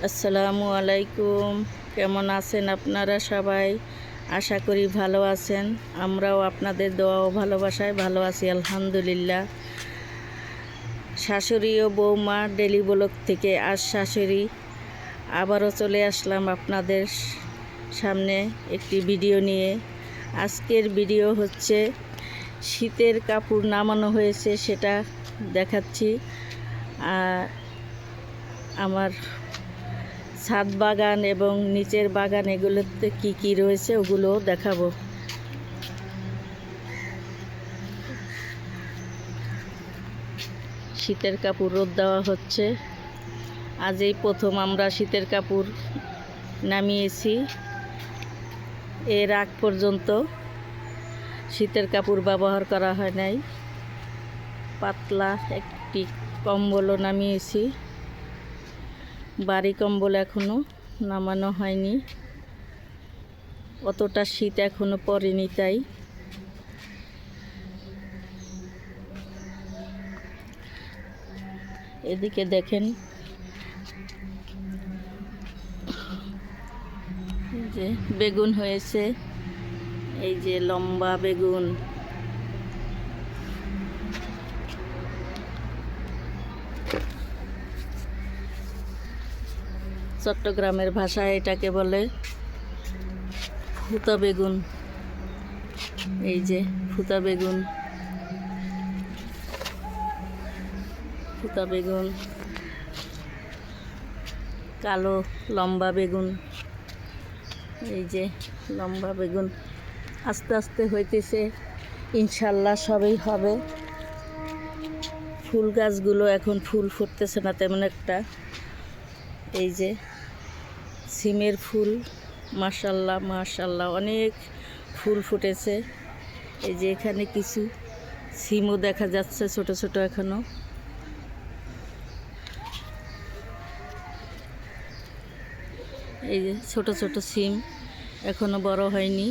আসসালামু আলাইকুম। কেমন আছেন আপনারা সবাই? আশা করি ভালো আছেন। আমরাও আপনাদের দোয়া ও ভালোবাসায় ভালো আছি আলহামদুলিল্লাহ। শাশুড়ি ও বৌমা ডেলি ব্লগ থেকে আজ শাশুড়ি আবারও চলে আসলাম আপনাদের সামনে একটি ভিডিও নিয়ে। আজকের ভিডিও হচ্ছে শীতের কাপড় নামানো হয়েছে সেটা দেখাচ্ছি। আমার ছাদ বাগান এবং নিচের বাগান এগুলোতে কি কি রয়েছে ওগুলোও দেখাবো। শীতের কাপড় রোদ দেওয়া হচ্ছে। আজ এই প্রথম আমরা শীতের কাপড় নামিয়েছি। এর আগ পর্যন্ত শীতের কাপড় ব্যবহার করা হয় নাই। পাতলা একটি কম্বলও নামিয়েছি। বাড়ি কম্বল এখনো নামানো হয়নি, অতটা শীত এখনো পড়েনি, তাই এদিকে দেখেন যে বেগুন হয়েছে, এই যে লম্বা বেগুন। চট্টগ্রামের ভাষায় এটাকে বলে ফুতা বেগুন। এই যে ফুতা বেগুন, ফুতা বেগুন, কালো লম্বা বেগুন। এই যে লম্বা বেগুন আস্তে আস্তে হইতেছে, ইনশাল্লাহ সবই হবে। ফুল গাছগুলো এখন ফুল ফুটতেছে না তেমন একটা। এই যে সিমের ফুল, মাশাল্লাহ মাশাল্লাহ অনেক ফুল ফুটেছে। এই যে এখানে কিছু সিমও দেখা যাচ্ছে ছোট ছোট এখনো। এই যে ছোট ছোট সিম এখনো বড় হয়নি।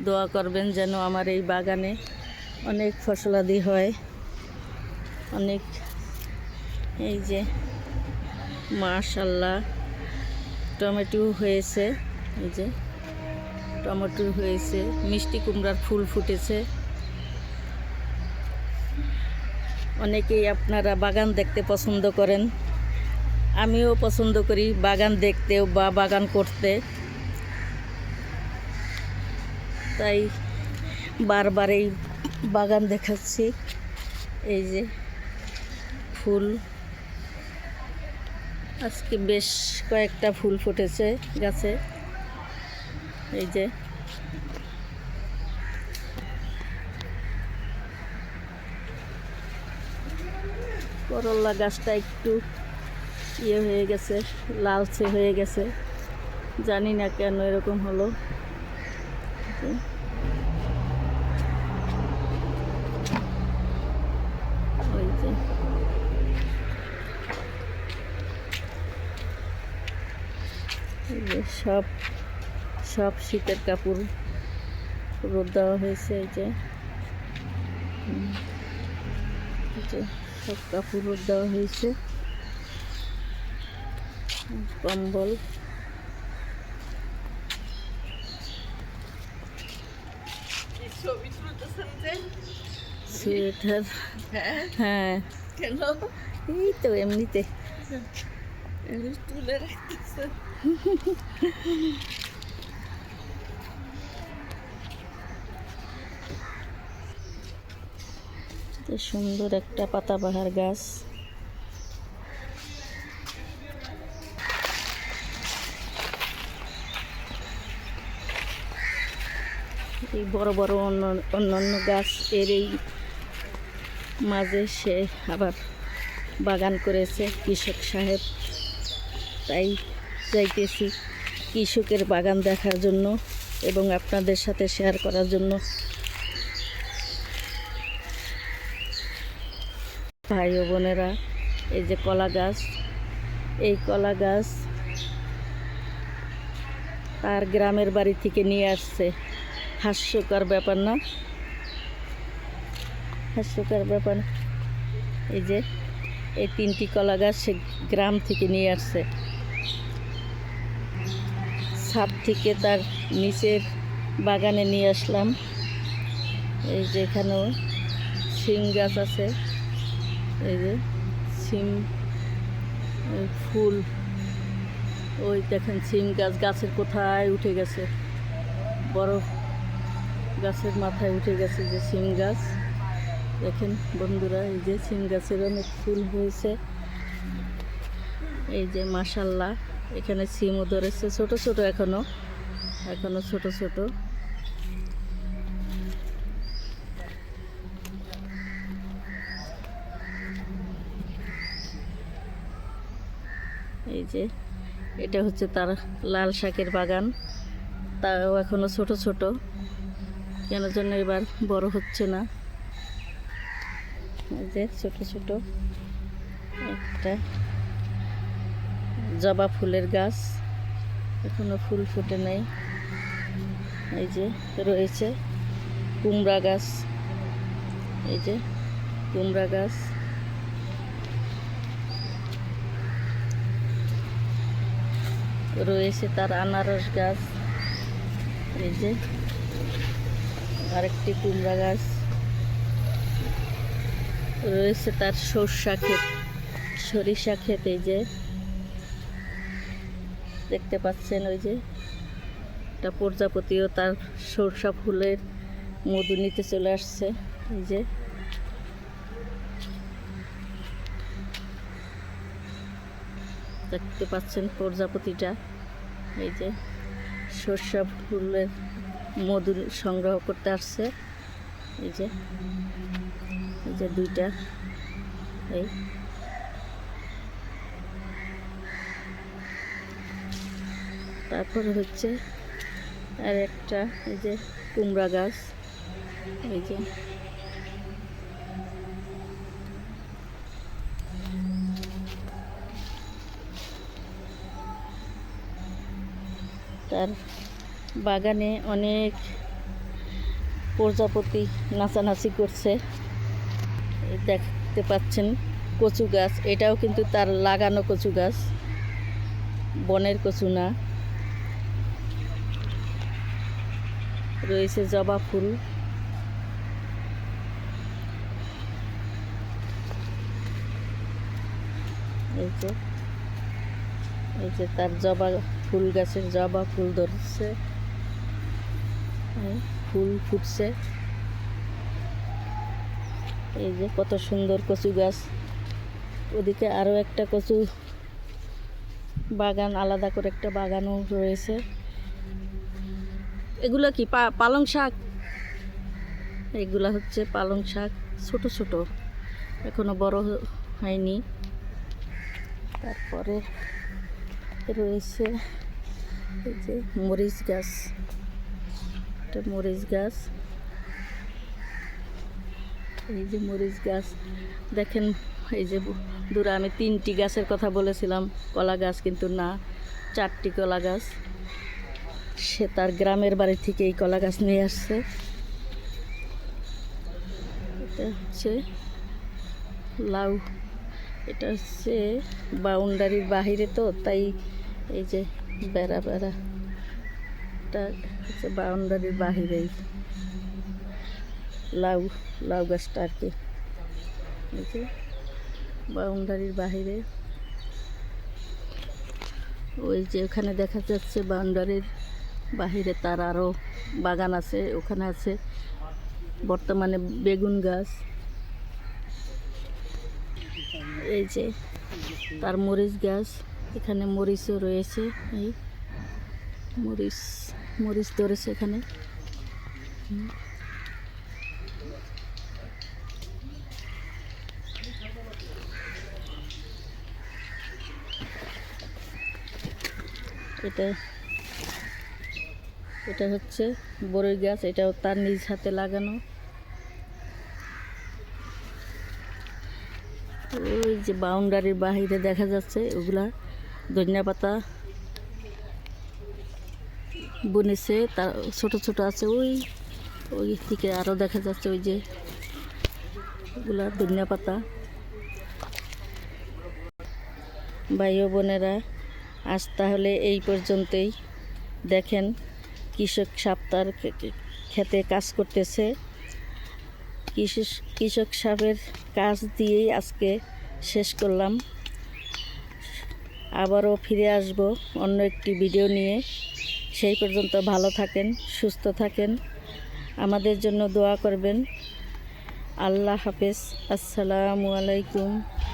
দোয়া করবেন যেন আমার এই বাগানে অনেক ফসলাদি হয় অনেক। এই যে মাশাল্লাহ টমেটো হয়েছে, এই যে টমেটো হয়েছে, মিষ্টি কুমড়ার ফুল ফুটেছে। অনেকেই আপনারা বাগান দেখতে পছন্দ করেন, আমিও পছন্দ করি বাগান দেখতেও বা বাগান করতে, তাই বারবার এই বাগান দেখাচ্ছি। এই যে ফুল, আজকে বেশ কয়েকটা ফুল ফুটেছে গাছে। এই যে করলা গাছটা একটু ইয়ে হয়ে গেছে, লালচে হয়ে গেছে, জানি না কেন এরকম হলো। ওই যে সব সব শীতের কাপড় রোদ দেওয়া হয়েছে। এই যে সব কাপড় রোদ দেওয়া হয়েছে, কম্বল। সোয়েটার, হ্যাঁ এই তো এমনিতে তুলে রাখতেছে। সুন্দর একটা পাতাবাহার গাছ। এই বড় বড় অন্যান্য গাছ এর এই মাঝে সে আবার বাগান করেছে কৃষক সাহেব, তাই যাইতেছি কৃষকের বাগান দেখার জন্য এবং আপনাদের সাথে শেয়ার করার জন্য। ভাই ও বোনেরা, এই যে কলা গাছ, এই কলা গাছ তার গ্রামের বাড়ি থেকে নিয়ে আসছে। হাস্যকর ব্যাপার না? হাস্যকর ব্যাপার। এই যে এই 3টি কলা গাছ সে গ্রাম থেকে নিয়ে আসছে। ছাদ থেকে তার নিচের বাগানে নিয়ে আসলাম। এই যে এখানেও সিম গাছ আছে, এই যে সিম ফুল, ওই দেখেন সিম গাছ গাছের কোথায় উঠে গেছে, বড় গাছের মাথায় উঠে গেছে যে সিম গাছ। দেখেন বন্ধুরা, এই যে সিম গাছের অনেক ফুল হয়েছে, এই যে মাশাল্লাহ। এখানে সিমও ধরেছে, ছোট ছোট এখনো ছোট ছোট। এই যে এটা হচ্ছে তার লাল শাকের বাগান, তাও এখনো ছোট ছোট, কেন জন্য এবার বড় হচ্ছে না। এই যে ছোট ছোট একটা জবা ফুলের গাছ, এখনো ফুল ফুটে নাই। এই যে রয়েছে কুমড়া গাছ, এই যে কুমড়া গাছ, রয়েছে তার আনারস গাছ, এই যে আরেকটি কুমড়া গাছ, রয়েছে তার সরিষা ক্ষেত, এই যে দেখতে পাচ্ছেন, ওই যে একটা প্রজাপতিও তার সরিষা ফুলের মধু নিতে চলে আসছে। এই যে দেখতে পাচ্ছেন প্রজাপতিটা, এই যে সরিষা ফুলের মধু সংগ্রহ করতে আসছে। এই যে দুইটা, এই তারপরে হচ্ছে আর একটা, এই যে কুমড়া গাছ, এই যে তার বাগানে অনেক প্রজাপতি নাচানাচি করছে। দেখতে পাচ্ছেন কচু গাছ, এটাও কিন্তু তার লাগানো কচু গাছ, বনের কচু না। রয়েছে জবা ফুল, এই যে তার জবা ফুল গাছের জবা ফুল ধরছে, ফুল ফুটছে। এই যে কত সুন্দর কচু গাছ। ওদিকে আরও একটা কচু বাগান, আলাদা করে একটা বাগানও রয়েছে। এগুলো কি পালং শাক, এগুলা হচ্ছে পালং শাক, ছোট ছোট, এখনো বড় হয়নি। তারপরে রয়েছে এই যে মরিচ গাছ, একটা মরিচ গাছ, এই যে মরিচ গাছ দেখেন। এই যে দূরে আমি 3টি গাছের কথা বলেছিলাম, কলা গাছ কিন্তু না, 4টি কলা গাছ। সে তার গ্রামের বাড়ি থেকে এই কলা গাছ নিয়ে আসছে। এটা হচ্ছে লাউ, এটা হচ্ছে বাউন্ডারির বাহিরে, তো তাই এই যে বেড়া এটা হচ্ছে বাউন্ডারির বাহিরেই লাউ গাছটা আর কি, এই যে বাউন্ডারির বাহিরে। ওই যে ওখানে দেখা যাচ্ছে বাউন্ডারির বাহিরে তার আরও বাগান আছে, ওখানে আছে বর্তমানে বেগুন গাছ। এই যে তার মরিচ গাছ, এখানে মরিচও রয়েছে, এই মরিচ ধরেছে এখানে। এটা হচ্ছে বড়ই গাছ, এটাও তার নিজ হাতে লাগানো। ওই যে বাউন্ডারির বাহিরে দেখা যাচ্ছে ওগুলা ধনিয়া পাতা বুনেছে, তার ছোট ছোট আছে, ওই থেকে আরও দেখা যাচ্ছে ওই যে ওগুলা ধনিয়া পাতা। ভাই ও বোনেরা, আজ তাহলে এই পর্যন্তই। দেখেন কৃষক সাপ তার খেতে কাজ করতেছে। কৃষক সাপের কাজ দিয়েই আজকে শেষ করলাম। আবারও ফিরে আসব অন্য একটি ভিডিও নিয়ে। সেই পর্যন্ত ভালো থাকেন, সুস্থ থাকেন, আমাদের জন্য দোয়া করবেন। আল্লাহ হাফেজ। আসসালামু আলাইকুম।